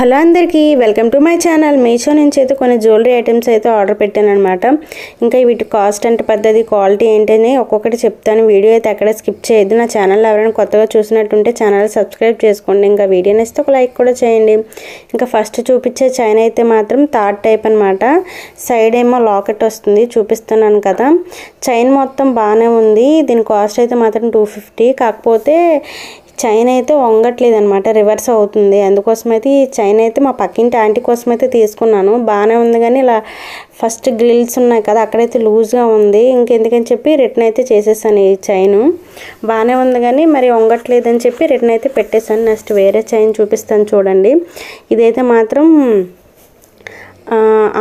Hello అందరికీ welcome to my channel. Meesho నుంచి అయితే కొన్ని జ్యువెలరీ ఐటమ్స్ అయితే ఆర్డర్ పెట్టాను అనమాట. ఇంకా వీటి కాస్ట్ అంటే పద్ధతి క్వాలిటీ ఏంటని ఒక్కొక్కటి చెప్తాను. వీడియో అయితే ఎక్కడ స్కిప్ చేయొద్దు. నా ఛానల్ ఎవరైనా కొత్తగా చూసినట్టుంటే ఛానల్ సబ్స్క్రైబ్ చేసుకోండి. ఇంకా వీడియో నచ్చితే ఒక లైక్ కూడా చేయండి. ఇంకా ఫస్ట్ చూపించే చైన్ అయితే మాత్రం థర్డ్ టైప్ అనమాట. సైడ్ ఏమో లాకెట్ వస్తుంది, చూపిస్తున్నాను కదా. చైన్ మొత్తం బాగానే ఉంది. దీని కాస్ట్ అయితే మాత్రం 250. కాకపోతే చైన్ అయితే వంగట్లేదు అనమాట, రివర్స్ అవుతుంది. అందుకోసం అయితే ఈ చైన్ అయితే మా పక్కింటి ఆంటీ కోసం అయితే తీసుకున్నాను. బాగానే ఉంది కానీ ఇలా ఫస్ట్ గ్రిల్స్ ఉన్నాయి కదా, అక్కడైతే లూజ్గా ఉంది. ఇంకెందుకని చెప్పి రిటర్న్ అయితే చేసేసాను. ఈ చైన్ బాగానే ఉంది కానీ మరి వంగట్లేదని చెప్పి రిటర్న్ అయితే పెట్టేశాను. నెక్స్ట్ వేరే చైన్ చూపిస్తాను చూడండి. ఇదైతే మాత్రం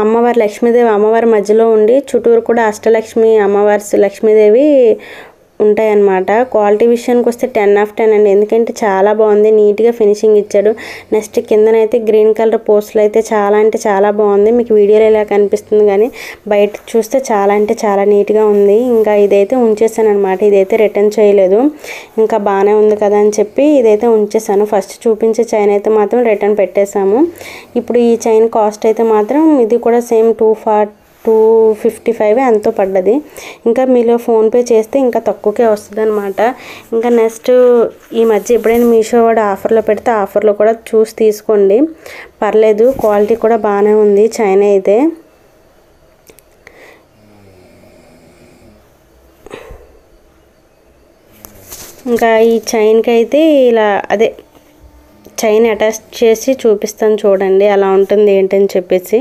అమ్మవారి లక్ష్మీదేవి అమ్మవారి మధ్యలో ఉండి చుట్టూరు కూడా అష్టలక్ష్మి అమ్మవారి లక్ష్మీదేవి ఉంటాయన్నమాట. క్వాలిటీ విషయానికి వస్తే 10/10 అండి. ఎందుకంటే చాలా బాగుంది, నీట్గా ఫినిషింగ్ ఇచ్చాడు. నెక్స్ట్ కిందనైతే గ్రీన్ కలర్ పోస్టులు అయితే చాలా అంటే చాలా బాగుంది. మీకు వీడియోలో ఇలా కనిపిస్తుంది కానీ బయట చూస్తే చాలా అంటే చాలా నీట్గా ఉంది. ఇంకా ఇదైతే ఉంచేసాను అనమాట. ఇదైతే రిటర్న్ చేయలేదు. ఇంకా బాగానే ఉంది కదా అని చెప్పి ఇదైతే ఉంచేసాను. ఫస్ట్ చూపించే చైన్ అయితే మాత్రం రిటర్న్ పెట్టేశాము. ఇప్పుడు ఈ చైన్ కాస్ట్ అయితే మాత్రం ఇది కూడా సేమ్ 255 ఎంతో పడ్డది. ఇంకా మీలో ఫోన్పే చేస్తే ఇంకా తక్కువకే వస్తుంది అనమాట. ఇంకా నెక్స్ట్ ఈ మధ్య ఎప్పుడైనా మీషో వాడు ఆఫర్లో పెడితే ఆఫర్లో కూడా చూసి తీసుకోండి, పర్లేదు. క్వాలిటీ కూడా బాగానే ఉంది చైన్ అయితే. ఇంకా ఈ చైన్కి అయితే ఇలా చైన్ అటాచ్ చేసి చూపిస్తాను చూడండి అలా ఉంటుంది ఏంటని చెప్పేసి.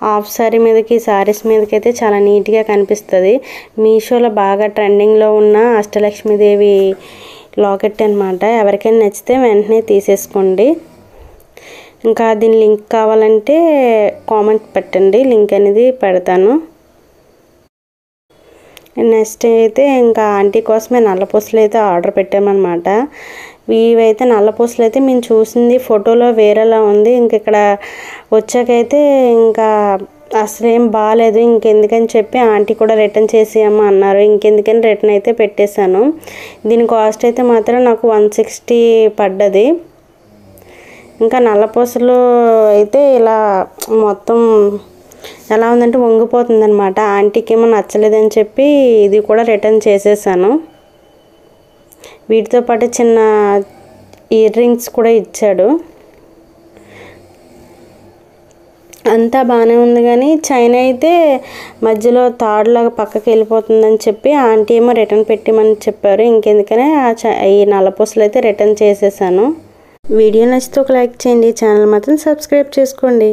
హాఫ్ సారీ మీదకి సారీస్ మీదకి అయితే చాలా నీట్గా కనిపిస్తుంది. మీషోలో బాగా ట్రెండింగ్లో ఉన్న అష్టలక్ష్మీదేవి లాకెట్ అనమాట. ఎవరికైనా నచ్చితే వెంటనే తీసేసుకోండి. ఇంకా దీని లింక్ కావాలంటే కామెంట్ పెట్టండి, లింక్ అనేది పెడతాను. నెక్స్ట్ అయితే ఇంకా ఆంటీ కోసమే నల్లపూసలు అయితే ఆర్డర్ పెట్టామన్నమాట. ఇవైతే నల్లపూసలు అయితే మేము చూసింది ఫోటోలో వేరేలా ఉంది. ఇంక ఇక్కడ వచ్చాకైతే ఇంకా అసలేం బాగాలేదు. ఇంకెందుకని చెప్పి ఆంటీ కూడా రిటర్న్ చేసేయమ్మ అన్నారు. ఇంకెందుకని రిటర్న్ అయితే పెట్టేశాను. దీని కాస్ట్ అయితే మాత్రం నాకు 160 పడ్డది. ఇంకా నల్లపూసలు అయితే ఇలా మొత్తం ఎలా ఉందంటే వంగిపోతుంది అనమాట. ఆంటీకి ఏమో నచ్చలేదని చెప్పి ఇది కూడా రిటర్న్ చేసేసాను. వీటితో పాటు చిన్న ఇయర్ రింగ్స్ కూడా ఇచ్చాడు. అంతా బాగానే ఉంది కానీ చైన్ అయితే మధ్యలో తాడులాగా పక్కకి వెళ్ళిపోతుందని చెప్పి ఆంటీ ఏమో రిటర్న్ పెట్టమని చెప్పారు. ఇంకెందుకనే ఈ నల్లపూసలు అయితే రిటర్న్ చేసేసాను. వీడియో నచ్చితే ఒక లైక్ చేయండి, ఛానల్ మాత్రం సబ్స్క్రైబ్ చేసుకోండి.